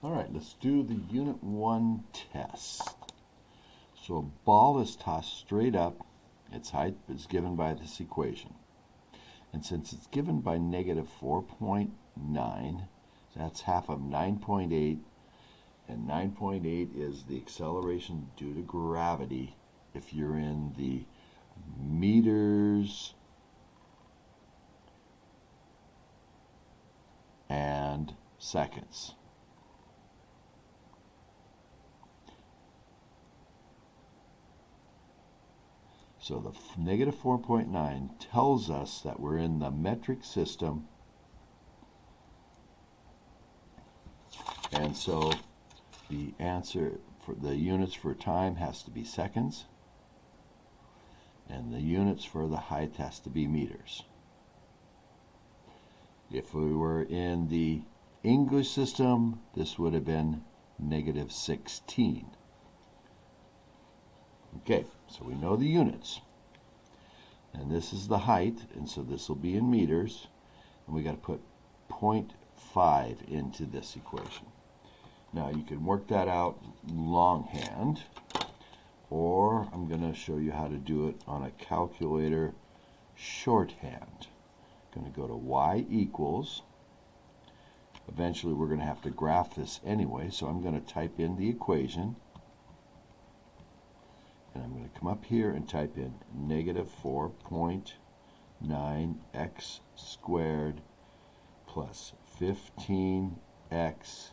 All right, let's do the Unit 1 test. So a ball is tossed straight up. Its height is given by this equation. And since it's given by negative 4.9, that's half of 9.8, and 9.8 is the acceleration due to gravity if you're in the meters and seconds. So the negative 4.9 tells us that we're in the metric system, and so the answer for the units for time has to be seconds, and the units for the height has to be meters. If we were in the English system, this would have been negative 16. Okay, so we know the units. And this is the height, and so this will be in meters. And we got to put 0.5 into this equation. Now you can work that out longhand, or I'm going to show you how to do it on a calculator shorthand. I'm going to go to y equals. Eventually we're going to have to graph this anyway, so I'm going to type in the equation. And I'm going to come up here and type in negative 4.9x squared plus 15x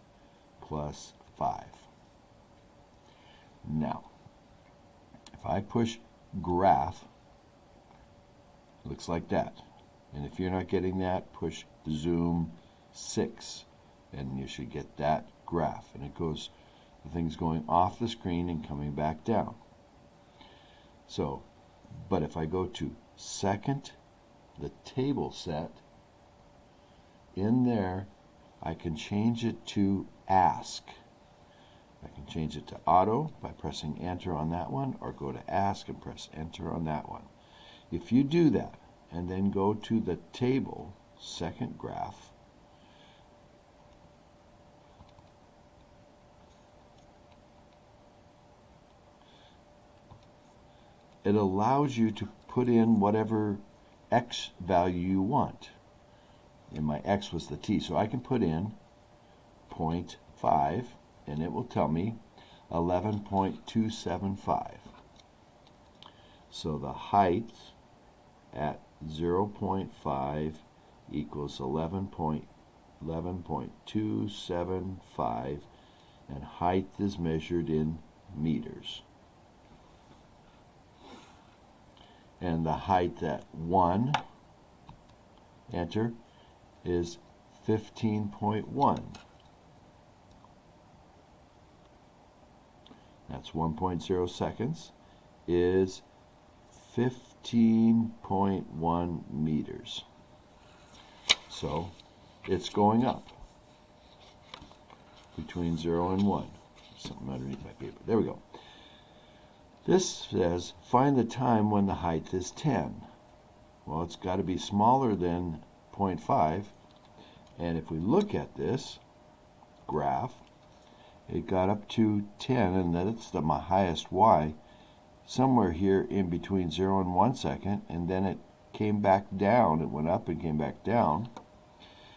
plus 5. Now, if I push graph, it looks like that. And if you're not getting that, push zoom 6, and you should get that graph. And it goes, the thing's going off the screen and coming back down. So, but if I go to second, the table set, in there, I can change it to ask. I can change it to auto by pressing enter on that one, or go to ask and press enter on that one. If you do that, and then go to the table, second graph, it allows you to put in whatever x value you want. And my x was the t, so I can put in 0.5, and it will tell me 11.275. So the height at 0.5 equals 11.275, and height is measured in meters. And the height at 1, enter, is 15.1. That's 1.0 seconds, is 15.1 meters. So it's going up between 0 and 1. Something underneath my paper. There we go. This says, find the time when the height is 10. Well, it's got to be smaller than 0.5. And if we look at this graph, it got up to 10, and that's my highest y, somewhere here in between 0 and 1 second, and then it came back down. It went up and came back down.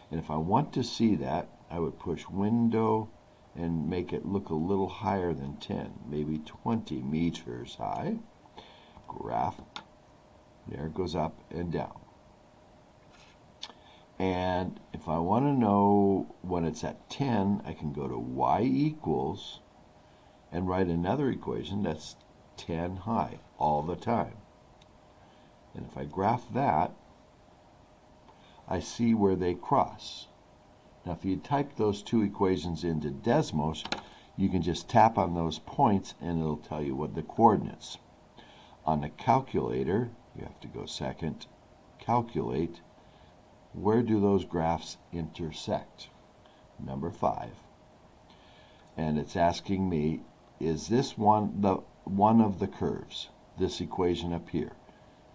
And if I want to see that, I would push window and make it look a little higher than 10, maybe 20 meters high. Graph. There it goes up and down. And if I want to know when it's at 10, I can go to y equals and write another equation that's 10 high all the time. And if I graph that, I see where they cross. Now, if you type those two equations into Desmos, you can just tap on those points and it'll tell you what the coordinates. On the calculator, you have to go second, calculate, where do those graphs intersect? Number 5. And it's asking me, is this one of the curves, this equation up here?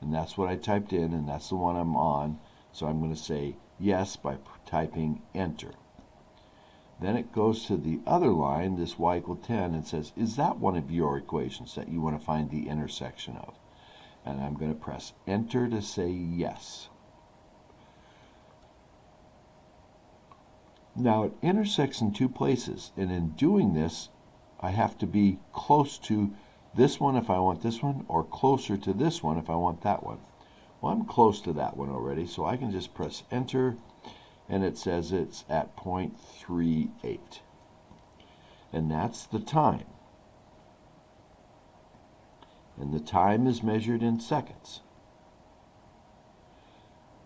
And that's what I typed in, and that's the one I'm on. So I'm going to say yes by typing enter. Then it goes to the other line, this y equal 10, and says, is that one of your equations that you want to find the intersection of? And I'm going to press enter to say yes. Now it intersects in two places, and in doing this, I have to be close to this one if I want this one, or closer to this one if I want that one. Well, I'm close to that one already, so I can just press enter, and it says it's at 0.38. And that's the time. And the time is measured in seconds.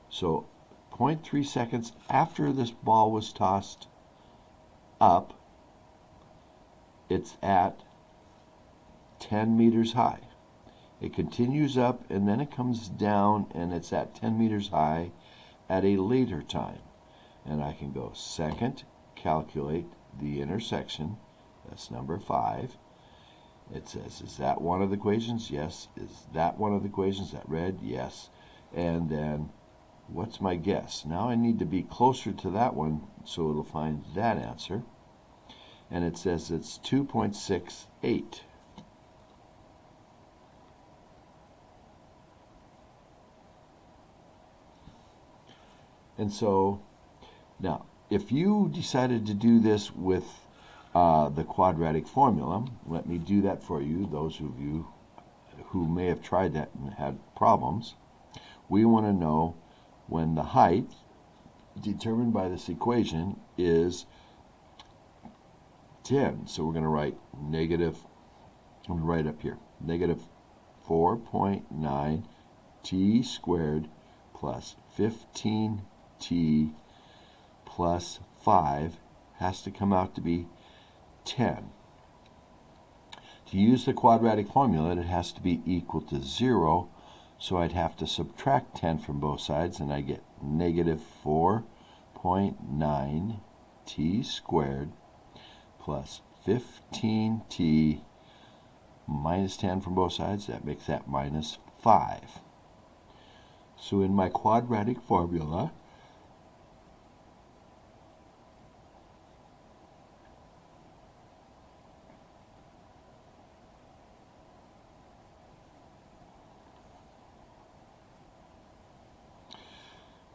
So 0.3 seconds after this ball was tossed up, it's at 10 meters high. It continues up and then it comes down and it's at 10 meters high at a later time. And I can go second, calculate the intersection, that's number 5. It says, is that one of the equations? Yes. Is that one of the equations? That red? Yes. And then, what's my guess? Now I need to be closer to that one so it'll find that answer. And it says it's 2.68. And so, now, if you decided to do this with the quadratic formula, let me do that for you, those of you who may have tried that and had problems. We want to know when the height determined by this equation is 10. So we're going to write negative, I'm going to write up here, negative 4.9 t squared plus 15t plus 5 has to come out to be 10. To use the quadratic formula, it has to be equal to 0, so I'd have to subtract 10 from both sides, and I get negative 4.9 t squared plus 15t minus 10 from both sides. That makes that minus 5. So in my quadratic formula,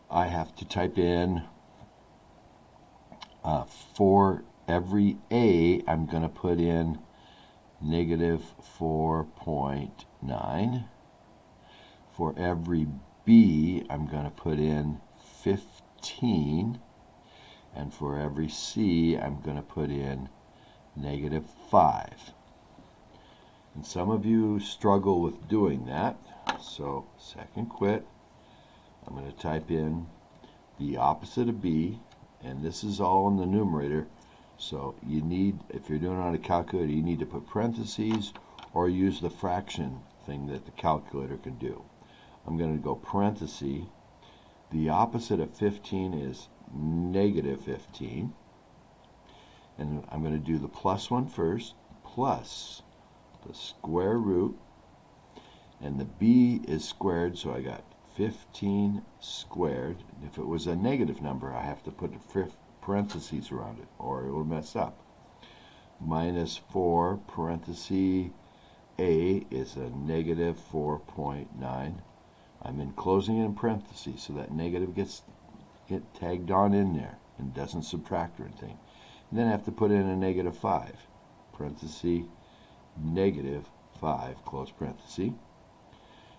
I have to type in for every a, I'm going to put in negative 4.9. For every b, I'm going to put in 15. And for every c, I'm going to put in negative 5. And some of you struggle with doing that. So second quit. I'm going to type in the opposite of b, and this is all in the numerator. So you need, if you're doing it on a calculator, you need to put parentheses or use the fraction thing that the calculator can do. I'm going to go parenthesis. The opposite of 15 is negative 15. And I'm going to do the plus one first, plus the square root, and the b is squared, so I got 15 squared. If it was a negative number, I have to put parentheses around it, or it will mess up. Minus 4 parenthesis a is a negative 4.9. I'm enclosing it in parentheses so that negative gets tagged on in there and doesn't subtract or anything. And then I have to put in a negative 5, parenthesis, negative 5, close parenthesis.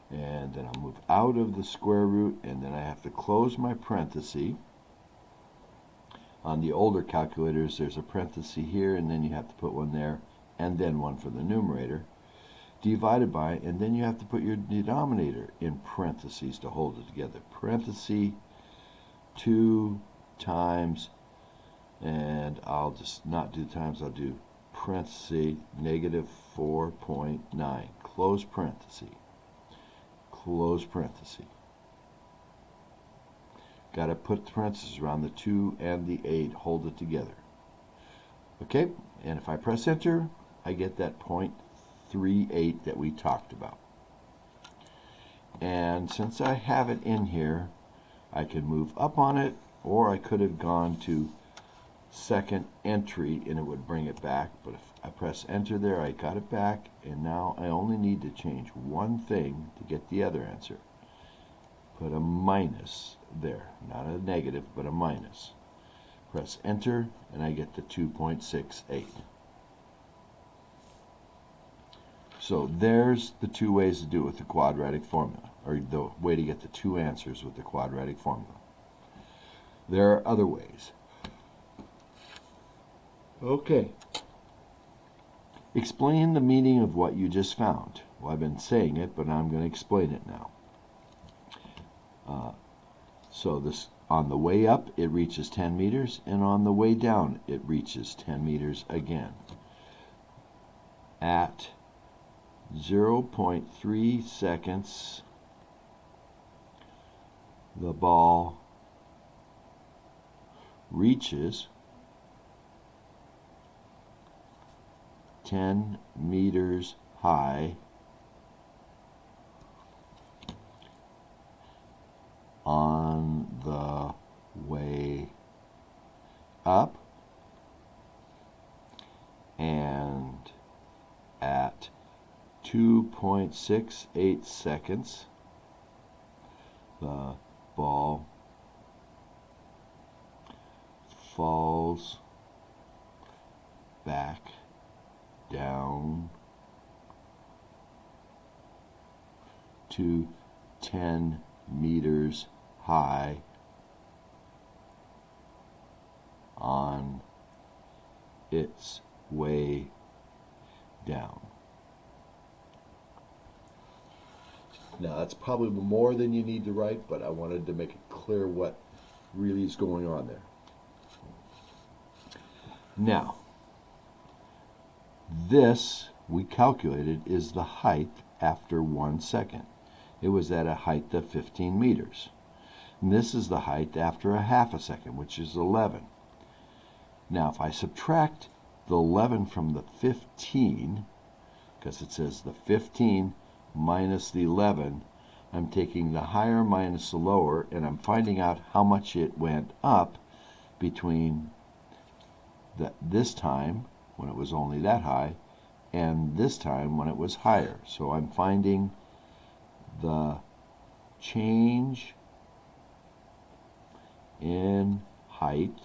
And then I'll move out of the square root, and then I have to close my parenthesis. On the older calculators, there's a parenthesis here, and then you have to put one there, and then one for the numerator, divided by, and then you have to put your denominator in parentheses to hold it together. Parenthesis 2 times, and I'll just not do times, I'll do parenthesis negative 4.9, close parenthesis. Close parenthesis. Got to put the parentheses around the 2 and the 8, hold it together. Okay, and if I press enter, I get that 0.38 that we talked about. And since I have it in here, I can move up on it, or I could have gone to second entry and it would bring it back, but if I press enter there, I got it back, and now I only need to change one thing to get the other answer. Put a minus there, not a negative, but a minus. Press enter and I get the 2.68. So there's the two ways to do it with the quadratic formula, or the way to get the two answers with the quadratic formula. There are other ways. Okay. Explain the meaning of what you just found. Well, I've been saying it, but I'm going to explain it now. So this, on the way up, it reaches 10 meters, and on the way down, it reaches 10 meters again. At 0.3 seconds, the ball reaches 10 meters high on the way up, and at 2.68 seconds the ball falls back down to 10 meters high on its way down. Now that's probably more than you need to write, but I wanted to make it clear what really is going on there. Now, this we calculated is the height after 1 second. It was at a height of 15 meters. And this is the height after a half a second, which is 11. Now, if I subtract the 11 from the 15, because it says the 15 minus the 11, I'm taking the higher minus the lower, and I'm finding out how much it went up between this time, when it was only that high, and this time when it was higher. So I'm finding the change in height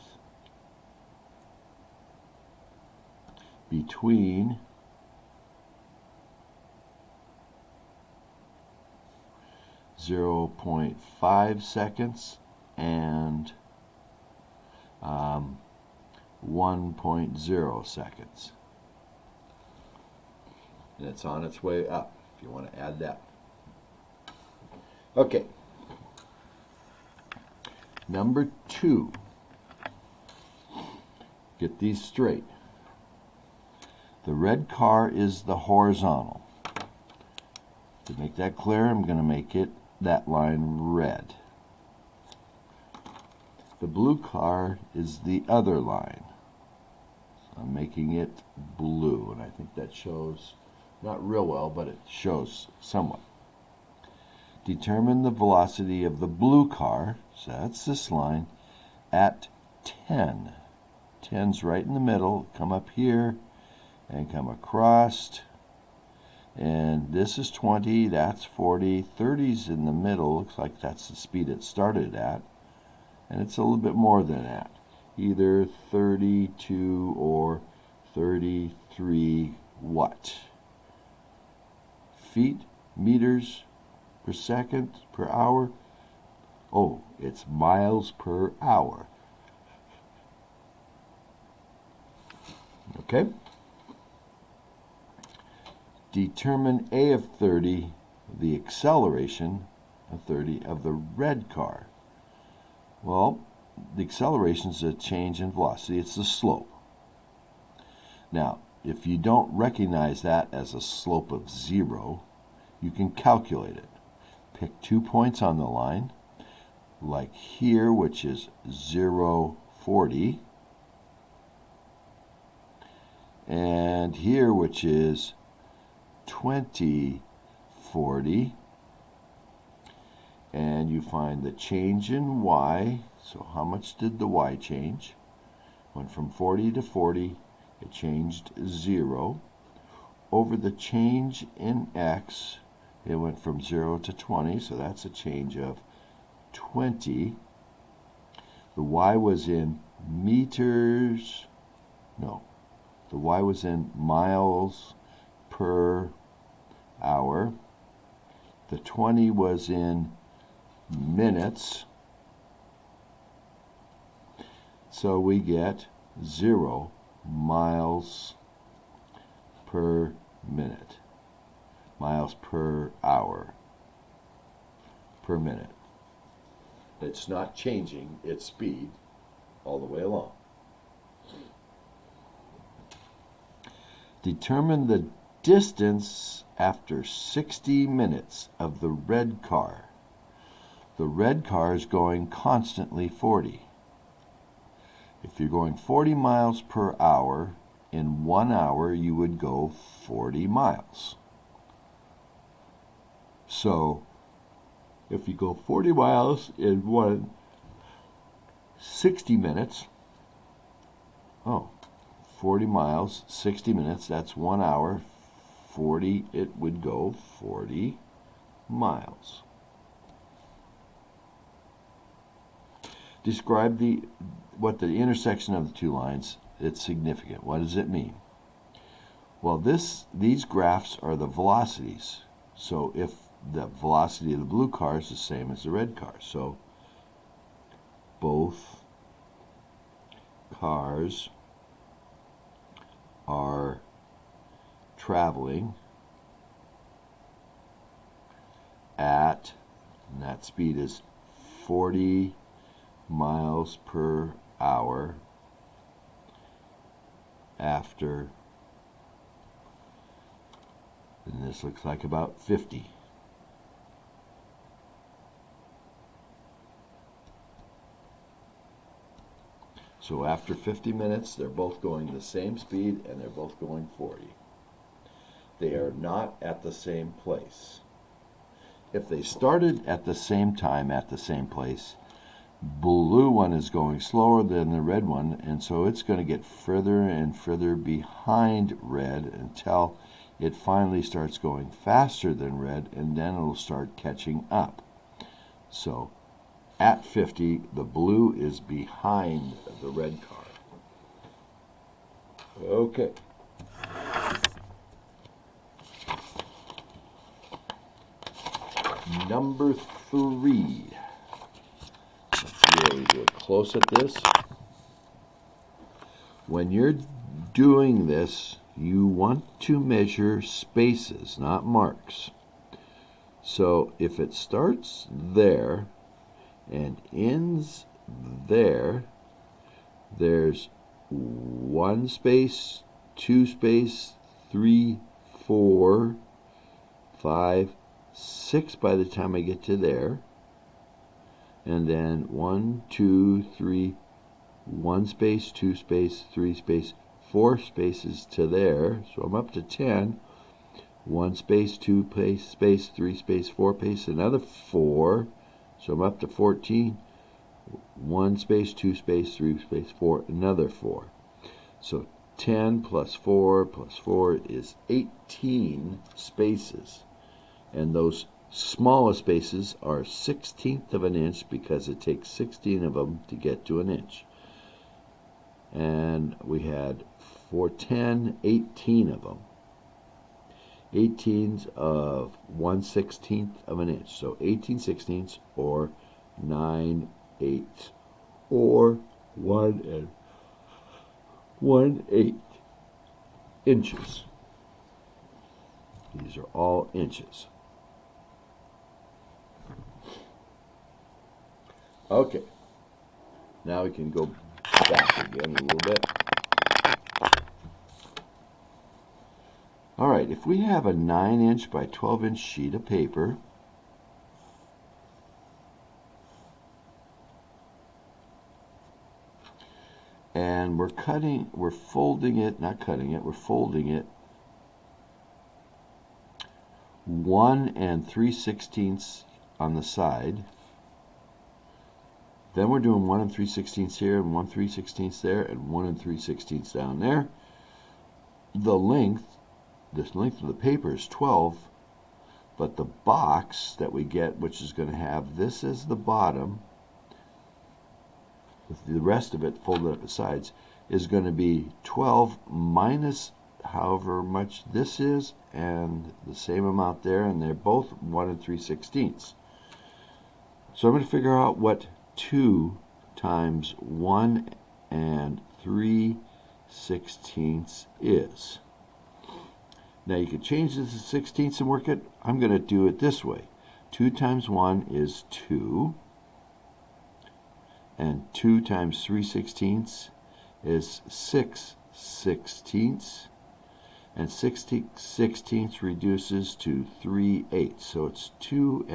between 0.5 seconds and 1.0 seconds. And it's on its way up, if you want to add that. Okay. Number 2. Get these straight. The red car is the horizontal. To make that clear, I'm going to make it that line red. The blue car is the other line. So I'm making it blue, and I think that shows, not real well, but it shows somewhat. Determine the velocity of the blue car, so that's this line, at 10. 10's right in the middle. Come up here and come across. And this is 20, that's 40, 30's in the middle. Looks like that's the speed it started at. And it's a little bit more than that. Either 32 or 33 what? Feet, meters per second, per hour? Oh, it's miles per hour. Okay? Determine A of 30, the acceleration of 30 of the red car. Well, the acceleration is a change in velocity. It's the slope. Now, if you don't recognize that as a slope of 0, you can calculate it. Pick 2 points on the line, like here, which is 0.40, and here, which is 20.40, and you find the change in y. So how much did the y change? Went from 40 to 40, it changed 0. Over the change in x, it went from 0 to 20, so that's a change of 20. The y was in meters, no, the y was in miles per hour. The 20 was in minutes. So we get 0 miles per minute, miles per hour, per minute. It's not changing its speed all the way along. Determine the distance after 60 minutes of the red car. The red car is going constantly 40. If you're going 40 miles per hour, in 1 hour you would go 40 miles. So, if you go 40 miles in 60 minutes, 40 miles, 60 minutes, that's 1 hour, 40, it would go 40 miles. Describe what the intersection of the two lines, it's significant. What does it mean? Well, these graphs are the velocities. So if the velocity of the blue car is the same as the red car, so both cars are traveling at, and that speed is 40 miles per hour after, and this looks like about 50. So after 50 minutes, they're both going the same speed and they're both going 40. They are not at the same place. If they started at the same time at the same place, blue one is going slower than the red one, and so it's going to get further and further behind red until it finally starts going faster than red, and then it'll start catching up. So at 50, the blue is behind the red car. Okay. Number 3. Let's really get close at this. When you're doing this, you want to measure spaces, not marks. So if it starts there and ends there, there's 1 space, 2 space, 3, 4, 5, 6 by the time I get to there, and then 1, 2, 3, 1 space, 2 space, 3 space, 4 spaces to there, so I'm up to 10. 1 space, 2 space, 3 space, 4 space, another 4, so I'm up to 14. 1 space, 2 space, 3 space, 4, another 4. So 10 plus 4 plus 4 is 18 spaces. And those smallest spaces are 1/16 of an inch because it takes 16 of them to get to an inch. And we had 18 of them. 18s of 1/16 of an inch. So 18/16 or 9/8 or 1 1/8 inches. These are all inches. Okay. Now we can go back again a little bit. All right, if we have a 9-inch by 12-inch sheet of paper, and we're folding it 1 3/16 on the side, Then we're doing 1 3/16 here and 1 3/16 there and 1 3/16 down there. The length, this length of the paper is 12, but the box that we get, which is going to have this as the bottom, with the rest of it folded up at sides, is going to be 12 minus however much this is and the same amount there, and they're both 1 3/16. So I'm going to figure out what 2 times 1 3/16 is. Now you could change this to sixteenths and work it. I'm going to do it this way. 2 times 1 is 2, and 2 times 3/16 is 6/16, and 6/16 reduces to 3/8. So it's 2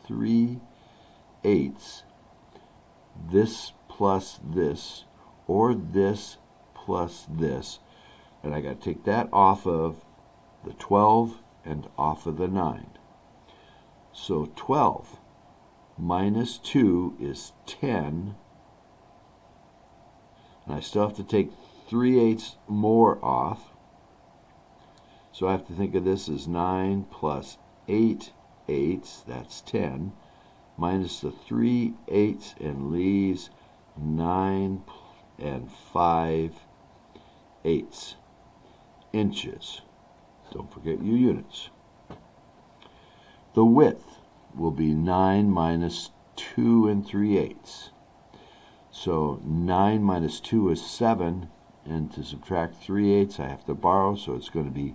3/8. This plus this, or this plus this, and I got to take that off of the 12 and off of the 9. So 12 minus 2 is 10, and I still have to take 3/8 more off. So I have to think of this as 9 plus 8/8, that's 10, minus the 3/8 and leaves 9 5/8 inches. Don't forget your units. The width will be 9 minus 2 3/8. So 9 minus 2 is 7, and to subtract 3/8 I have to borrow, so it's going to be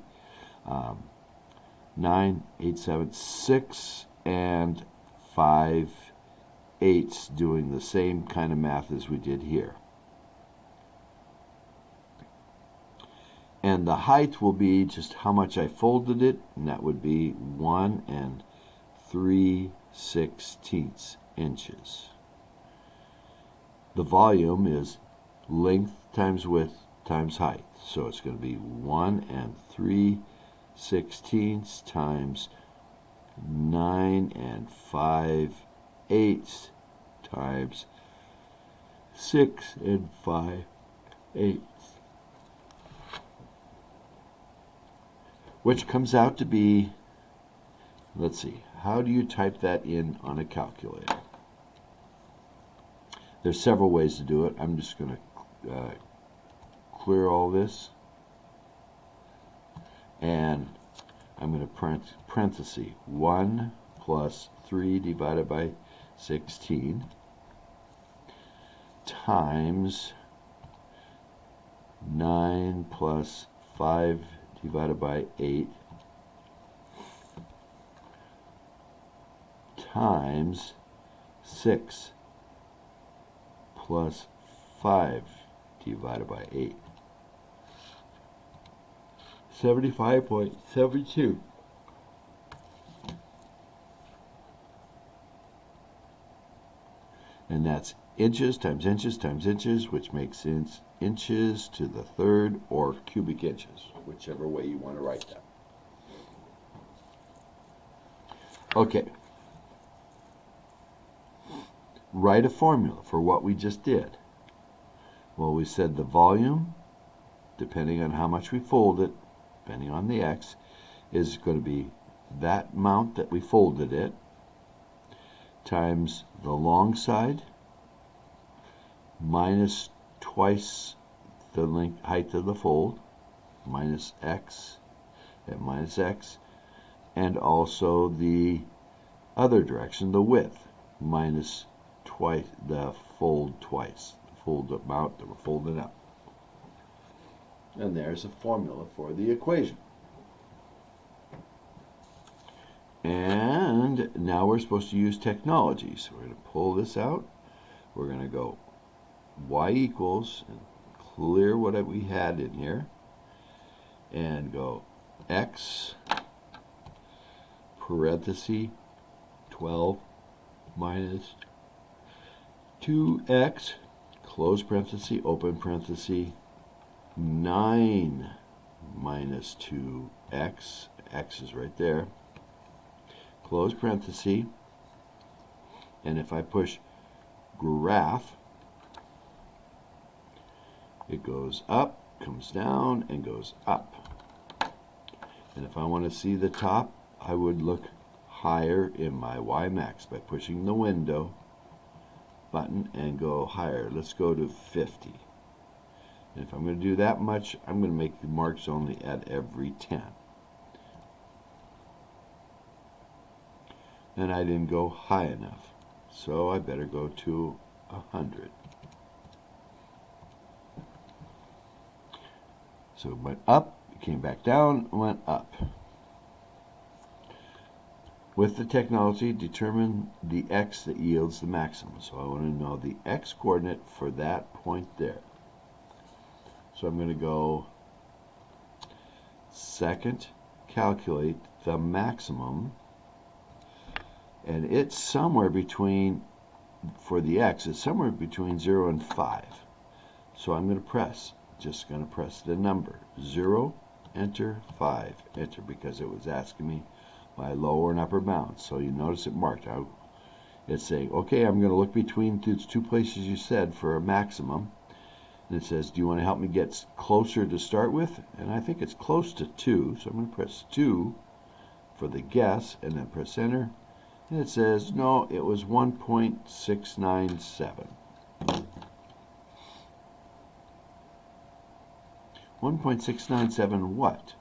9, 8, 7, 6 5/8, doing the same kind of math as we did here. And the height will be just how much I folded it, and that would be 1 3/16 inches. The volume is length times width times height, so it's going to be 1 3/16 times 9 5/8 times 6 5/8, which comes out to be, let's see, how do you type that in on a calculator? There's several ways to do it. I'm just going to clear all this, and I'm going to parenthesis 1 plus 3 divided by 16 times 9 plus 5 divided by 8 times 6 plus 5 divided by 8. 75.72. And that's inches times inches times inches, which makes inches to the third, or cubic inches, whichever way you want to write that. Okay. Write a formula for what we just did. Well, we said the volume, depending on how much we fold it, depending on the x, is going to be that amount that we folded it times the long side minus twice the length height of the fold, minus x and minus x, and also the other direction, the width, minus twice the fold twice, the fold amount that we're folding up. And there's a formula for the equation. And now we're supposed to use technology. So we're going to pull this out. We're going to go y equals, and clear what we had in here, and go x parenthesis 12 minus 2x, close parenthesis, open parenthesis, 9 minus 2x, x is right there, close parenthesis, and if I push graph. It goes up, comes down, and goes up. And if I want to see the top, I would look higher in my Y-max by pushing the window button and go higher. Let's go to 50. And if I'm going to do that much, I'm going to make the marks only at every 10. And I didn't go high enough, so I better go to 100. So it went up, it came back down, went up. With the technology, determine the x that yields the maximum. So I want to know the x coordinate for that point there. So I'm going to go second, calculate the maximum, and it's somewhere between, for the x, it's somewhere between 0 and 5. So I'm going to press, just going to press the number. 0, enter, 5, enter, because it was asking me my lower and upper bounds. So you notice it marked out. It's saying, okay, I'm going to look between these two places you said for a maximum. And it says, do you want to help me get closer to start with? And I think it's close to 2, so I'm going to press 2 for the guess, and then press enter. And it says, no, it was 1.697. 1.697 what?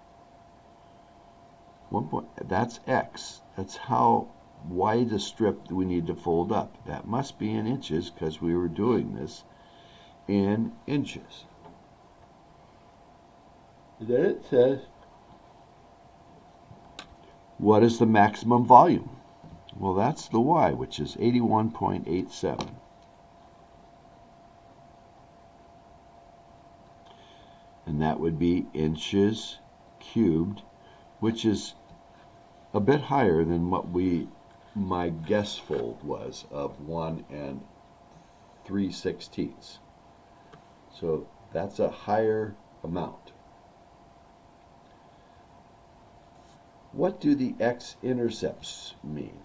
That's x. That's how wide a strip we need to fold up. That must be in inches because we were doing this in inches. Then it says, what is the maximum volume? Well, that's the y, which is 81.87. And that would be inches cubed, which is a bit higher than what my guess fold was of 1 3/16. So that's a higher amount. What do the x-intercepts mean?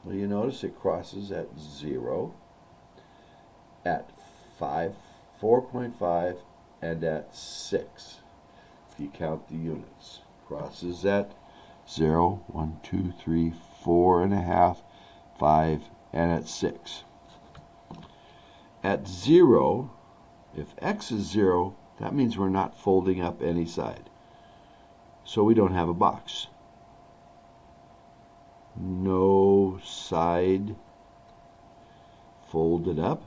Well, you notice it crosses at 0, at 5, 4.5, and at 6, if you count the units. Crosses at 0, 1, 2, 3, 4.5, 5, and at 6. At 0, if x is 0, that means we're not folding up any side. So we don't have a box. No side folded up.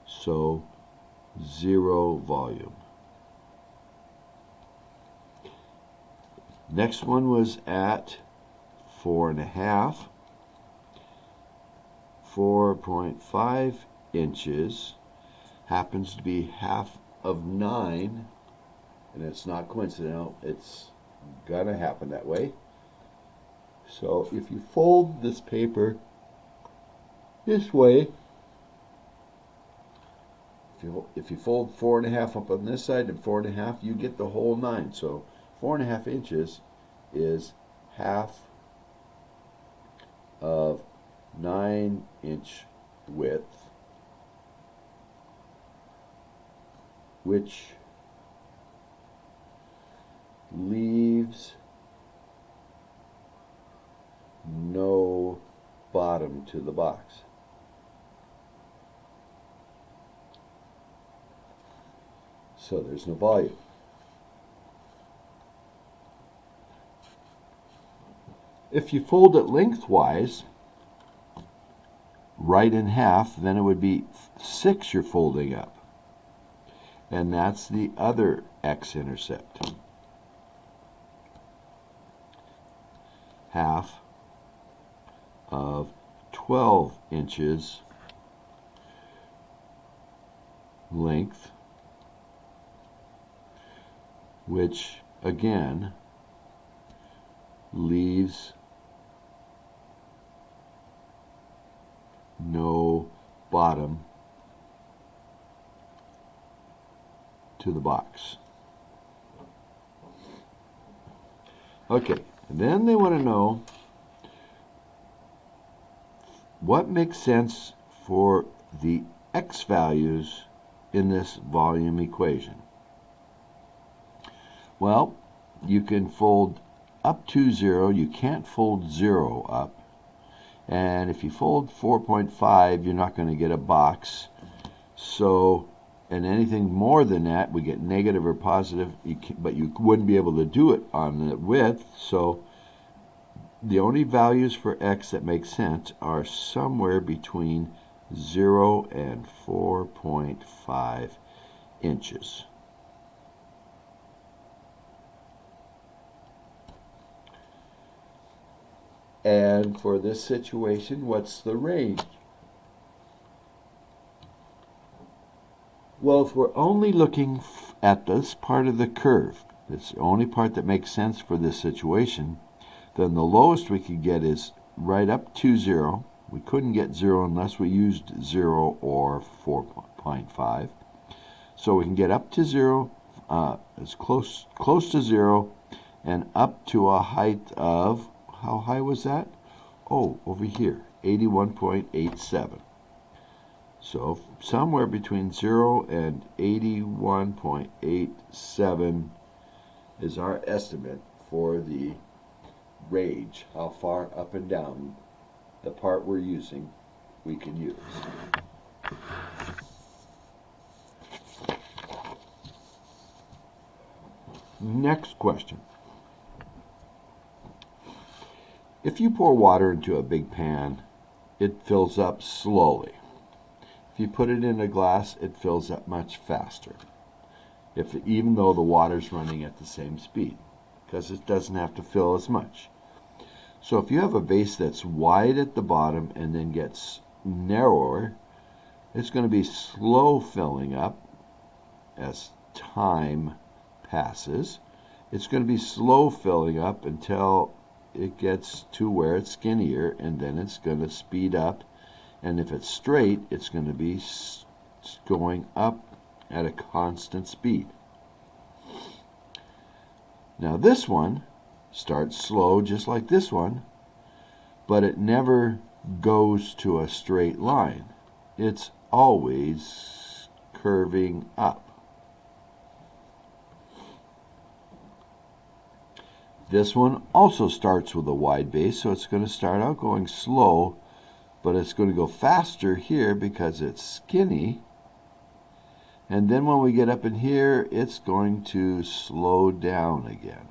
So 0 volume. Next one was at 4.5. 4.5 inches happens to be half of 9, and it's not coincidental, it's gonna happen that way. So if you fold this paper this way, if you fold 4.5 up on this side and 4.5, you get the whole 9. So 4.5 inches is half of 9-inch width, which leaves no bottom to the box. So there's no volume. If you fold it lengthwise, right in half, then it would be 6 you're folding up. And that's the other x-intercept. Half of 12 inches length, which again leaves no bottom to the box. Okay, and then they want to know what makes sense for the x values in this volume equation? Well, you can fold up to 0. You can't fold 0 up. And if you fold 4.5, you're not going to get a box. So, and anything more than that, we get negative or positive, but you wouldn't be able to do it on the width. So, the only values for x that make sense are somewhere between 0 and 4.5 inches. And for this situation, what's the range? Well, if we're only looking at this part of the curve, it's the only part that makes sense for this situation, then the lowest we could get is right up to 0. We couldn't get 0 unless we used 0 or 4.5. So we can get up to 0, as close to 0, and up to a height of, how high was that? Oh, over here, 81.87. So somewhere between 0 and 81.87 is our estimate for the range, how far up and down the part we're using we can use. Next question. If you pour water into a big pan, it fills up slowly. If you put it in a glass, it fills up much faster, even though the water's running at the same speed, because it doesn't have to fill as much. So if you have a vase that's wide at the bottom and then gets narrower, it's going to be slow filling up as time passes. It's going to be slow filling up until it gets to where it's skinnier, and then it's going to speed up. And if it's straight, it's going to be going up at a constant speed. Now this one starts slow just like this one, but it never goes to a straight line. It's always curving up. This one also starts with a wide base, so it's going to start out going slow, but it's going to go faster here because it's skinny. And then when we get up in here, it's going to slow down again.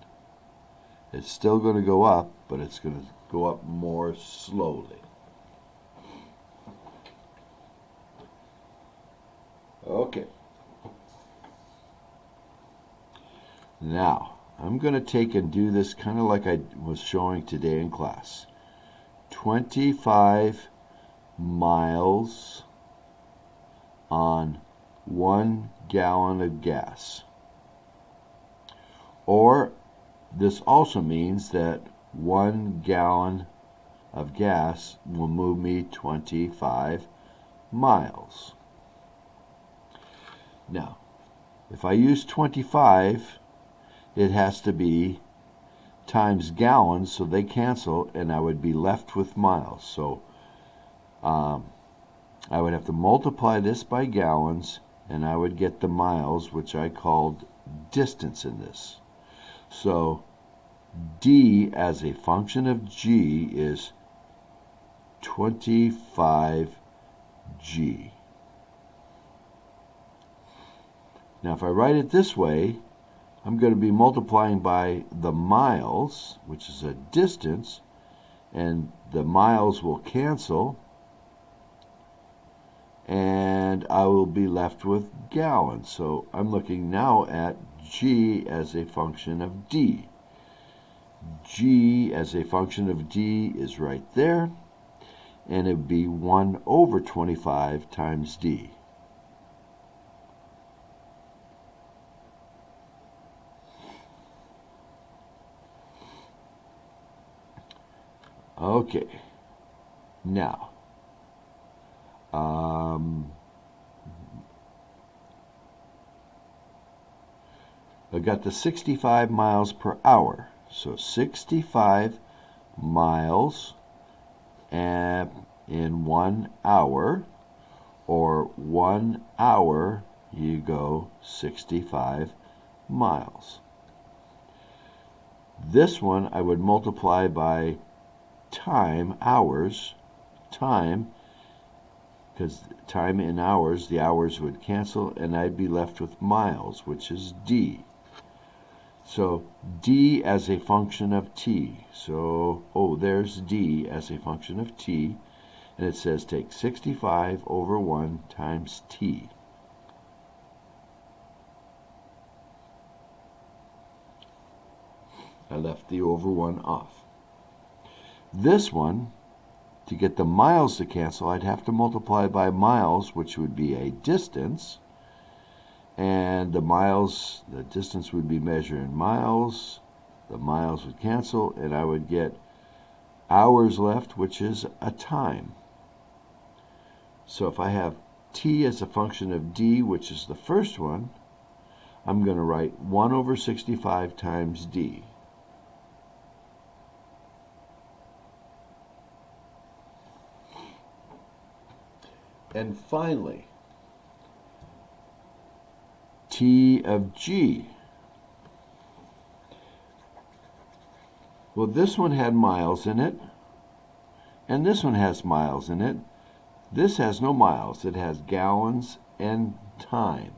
It's still going to go up, but it's going to go up more slowly. Okay. Now, I'm going to take and do this kind of like I was showing today in class. 25 miles on 1 gallon of gas. Or this also means that 1 gallon of gas will move me 25 miles. Now, if I use 25, it has to be times gallons, so they cancel, and I would be left with miles. So I would have to multiply this by gallons, and I would get the miles, which I called distance in this. So d as a function of g is 25g. Now if I write it this way, I'm going to be multiplying by the miles, which is a distance, and the miles will cancel, and I will be left with gallons. So I'm looking now at g as a function of d. G as a function of d is right there, and it would be 1 over 25 times d. Okay, now, I got the 65 miles per hour. So 65 miles, and in 1 hour, or 1 hour you go 65 miles. This one I would multiply by time, hours, time, because time in hours, the hours would cancel, and I'd be left with miles, which is D. So D as a function of t. So, there's D as a function of t, and it says take 65 over 1 times t. I left the over 1 off. This one, to get the miles to cancel, I'd have to multiply by miles, which would be a distance. And the distance would be measured in miles. The miles would cancel, and I would get hours left, which is a time. So if I have t as a function of d, which is the first one, I'm going to write 1 over 65 times d. And finally, t of g. Well, this one had miles in it, and this one has miles in it. This has no miles. It has gallons and time.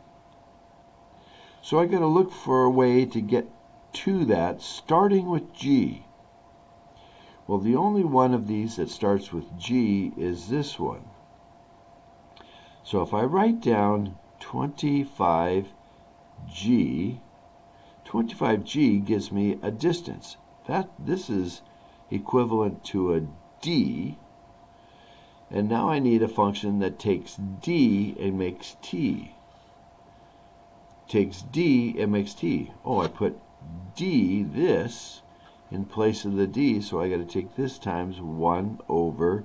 So I got to look for a way to get to that, starting with g. Well, the only one of these that starts with g is this one. So if I write down 25g, 25g gives me a distance. This is equivalent to a d, and now I need a function that takes d and makes t. Takes d and makes t. I put d, this, in place of the d, so I got to take this times 1 over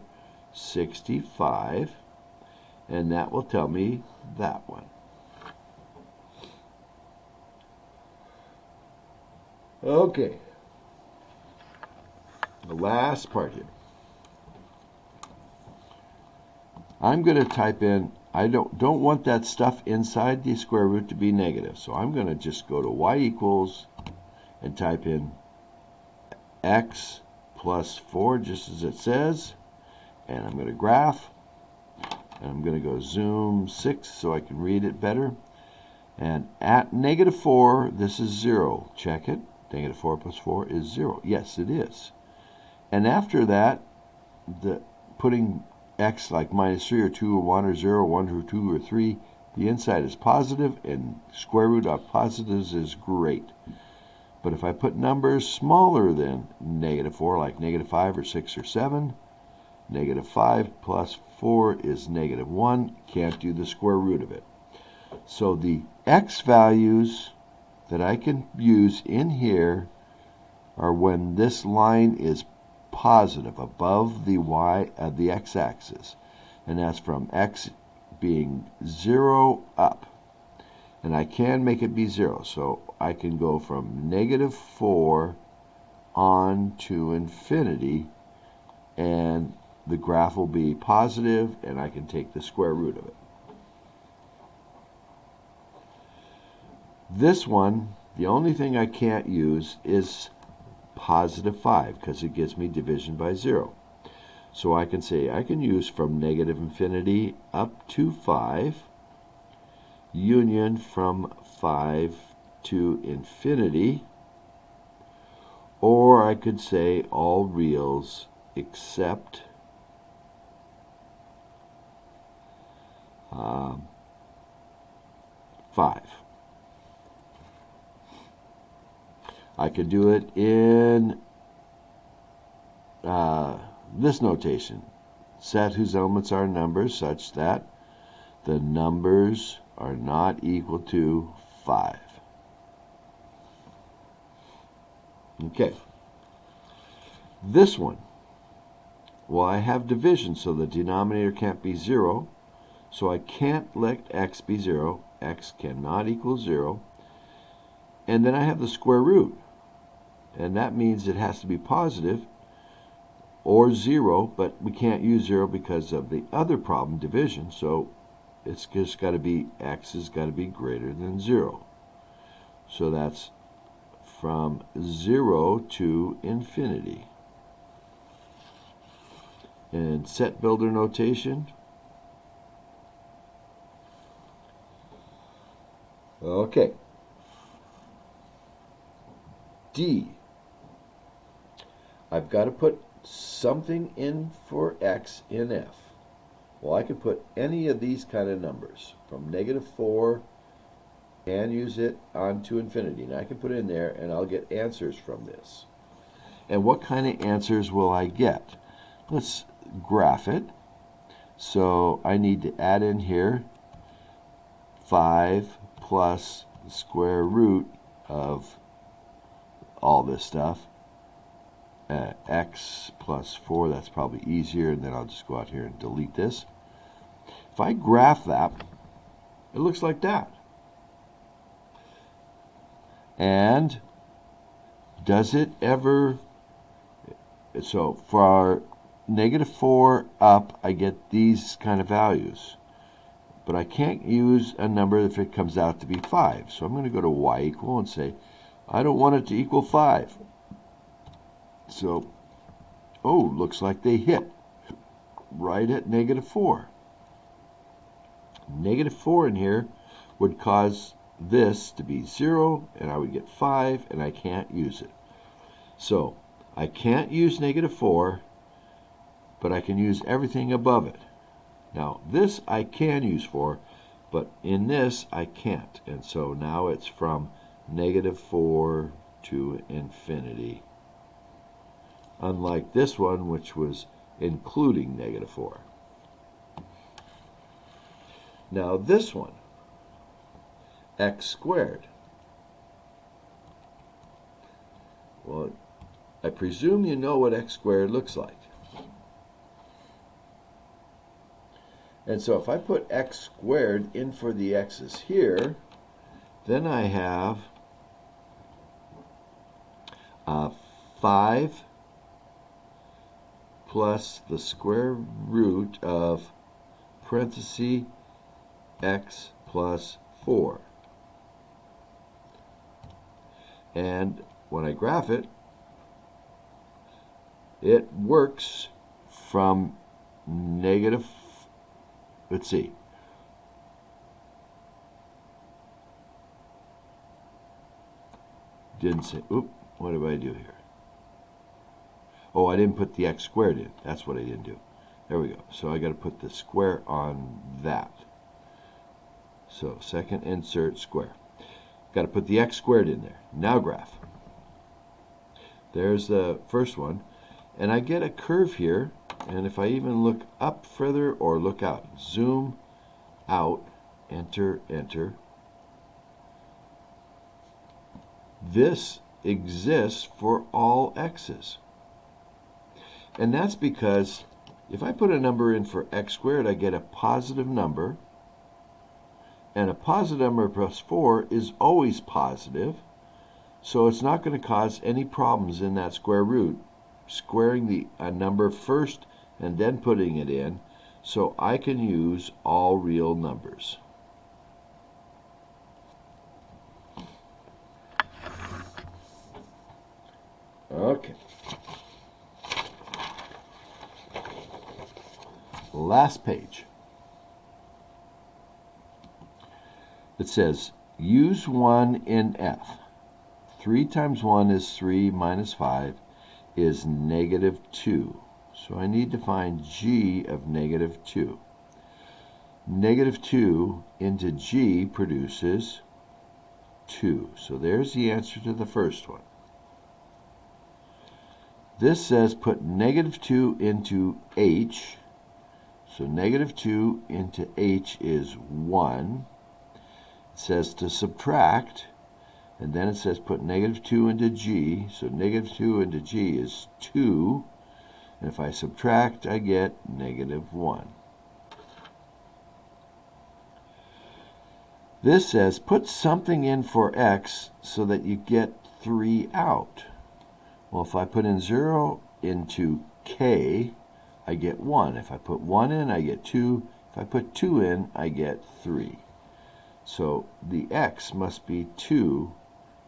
65, and that will tell me that one. Okay. The last part here. I'm going to type in, I don't want that stuff inside the square root to be negative, so I'm going to just go to y equals and type in x plus 4, just as it says, and I'm going to graph, and I'm going to go zoom 6 so I can read it better. And at negative 4, this is 0. Check it. Negative 4 plus 4 is 0. Yes, it is. And after that, putting x like minus 3 or 2 or 1 or 0, 1 or 2 or 3, the inside is positive, and square root of positives is great. But if I put numbers smaller than negative 4, like negative 5 or 6 or 7, negative 5 plus 4 is negative 1. Can't do the square root of it. So the x values that I can use in here are when this line is positive above the x-axis, and that's from x being 0 up. And I can make it be 0, so I can go from negative 4 on to infinity, and the graph will be positive, and I can take the square root of it. This one, the only thing I can't use is positive 5, because it gives me division by 0. So I can say I can use from negative infinity up to 5, union from 5 to infinity, or I could say all reals except 5. I could do it in this notation. Set whose elements are numbers such that the numbers are not equal to 5. Okay. This one. Well, I have division, so the denominator can't be 0. So I can't let x be 0. X cannot equal 0. And then I have the square root. And that means it has to be positive, or 0, but we can't use 0 because of the other problem, division, so it's just got to be, x has got to be greater than 0. So that's from 0 to infinity. And set builder notation. Okay. D. I've got to put something in for x in f. Well, I could put any of these kind of numbers from -4 and use it on to infinity. And I can put it in there and I'll get answers from this. And what kind of answers will I get? Let's graph it. So I need to add in here 5 plus the square root of all this stuff. X plus 4, that's probably easier, and then I'll just go out here and delete this. If I graph that, it looks like that. And does it ever, so for our -4 up, I get these kind of values. But I can't use a number if it comes out to be 5. So I'm going to go to y equal and say, I don't want it to equal 5. So, oh, looks like they hit right at -4. -4 in here would cause this to be 0, and I would get 5, and I can't use it. So, I can't use -4, but I can use everything above it. Now, this I can use 4, but in this I can't. And so now it's from -4 to infinity. Unlike this one, which was including -4. Now this one, x squared. Well, I presume you know what x squared looks like. And so if I put x squared in for the x's here, then I have 5 plus the square root of parenthesis x plus 4. And when I graph it, it works from negative, let's see, didn't say, oop, what did I do here? Oh, I didn't put the x squared in. That's what I didn't do. There we go. So I got to put the square on that. So second insert square. Got to put the x squared in there. Now graph. There's the first one. And I get a curve here. And if I even look up further or look out, zoom out, enter, enter. This exists for all x's. And that's because if I put a number in for x squared, I get a positive number. And a positive number plus 4 is always positive. So it's not going to cause any problems in that square root, squaring a number first and then putting it in. So I can use all real numbers. Okay. Last page. It says, use 1 in f. 3 times 1 is 3 minus 5 is -2. So I need to find g of -2. -2 into g produces 2. So there's the answer to the first one. This says put -2 into h. So -2 into h is 1. It says to subtract, and then it says put -2 into g. So -2 into g is 2. And if I subtract, I get -1. This says put something in for x so that you get 3 out. Well, if I put in 0 into k, I get 1. If I put 1 in, I get 2. If I put 2 in, I get 3. So the x must be 2.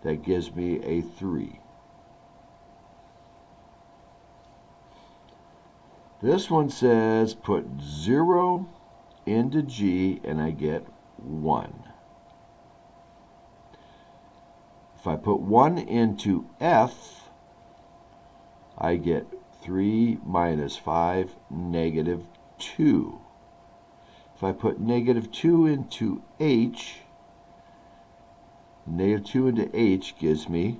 That gives me a 3. This one says put 0 into G and I get 1. If I put 1 into F, I get 3 minus 5, negative 2. If I put negative 2 into H, negative 2 into H gives me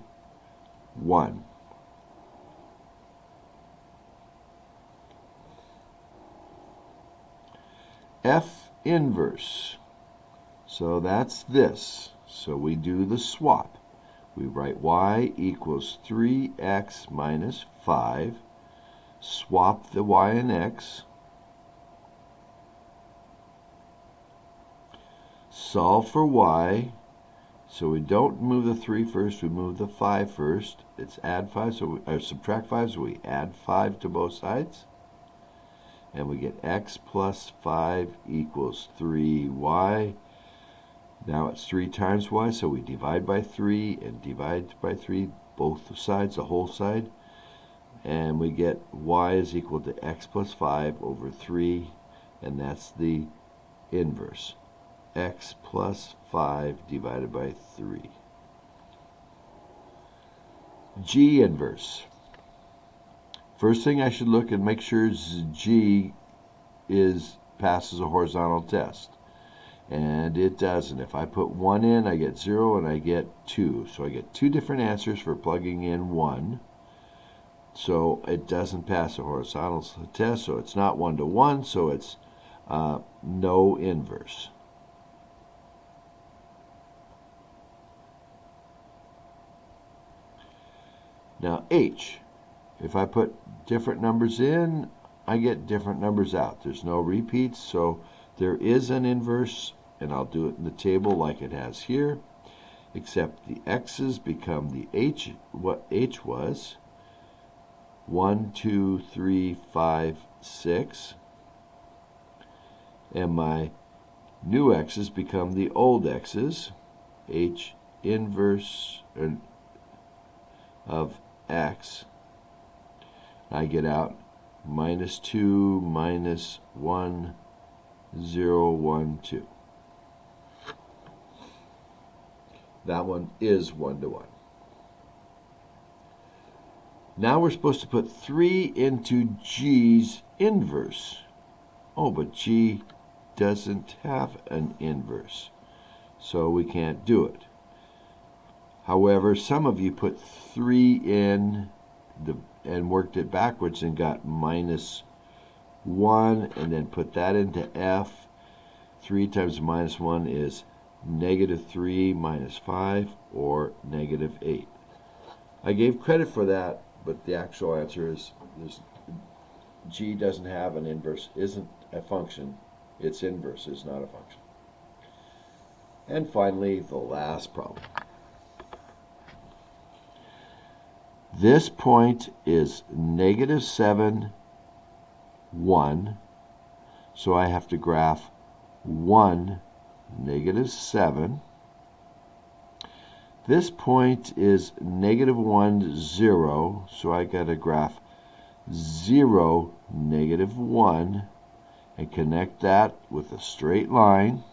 1. F inverse. So that's this. So we do the swap. We write y equals 3x minus 5. Swap the y and x. Solve for y. So we don't move the 3 first, we move the 5 first. It's add 5, or subtract 5, so we add 5 to both sides. And we get x plus 5 equals 3y. Now it's 3 times y, so we divide by 3 and divide by 3, both sides, the whole side. And we get y is equal to x plus 5 over 3, and that's the inverse. X plus 5 divided by 3. G inverse. First thing I should look and make sure G passes a horizontal test. And it doesn't. If I put 1 in, I get 0 and I get 2. So I get 2 different answers for plugging in 1. So it doesn't pass a horizontal test, so it's not 1 to 1, so it's no inverse. Now H. If I put different numbers in, I get different numbers out. There's no repeats, so there is an inverse, and I'll do it in the table like it has here, except the x's become the h, what h was. 1, 2, 3, 5, 6. And my new x's become the old x's. H inverse of x. I get out minus 2 minus 1, 0, 1, 2. That one is 1 to 1. Now we're supposed to put 3 into G's inverse. Oh, but G doesn't have an inverse, so we can't do it. However, some of you put 3 in and worked it backwards and got minus 1 and then put that into F. 3 times minus 1 is negative 3 minus 5, or negative 8. I gave credit for that, but the actual answer is G doesn't have an inverse, isn't a function. Its inverse is not a function. And finally, the last problem. This point is negative 7, 1. So I have to graph 1, negative 7. This point is negative 1, 0. So I got to graph 0, negative 1, and connect that with a straight line.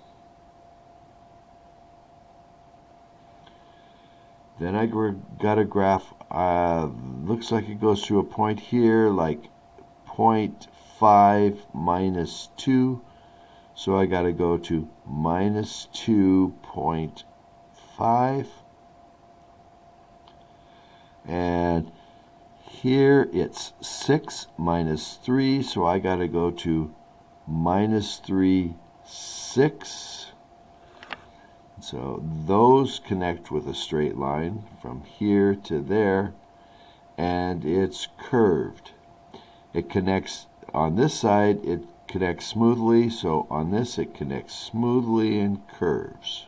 Then I got to graph, looks like it goes through a point here, like 0.5 minus 2. So I got to go to minus 2.5. And here it's 6 minus 3, so I got to go to minus 3, 6. So those connect with a straight line from here to there, and it's curved. It connects on this side, it connects smoothly, so on this it connects smoothly and curves.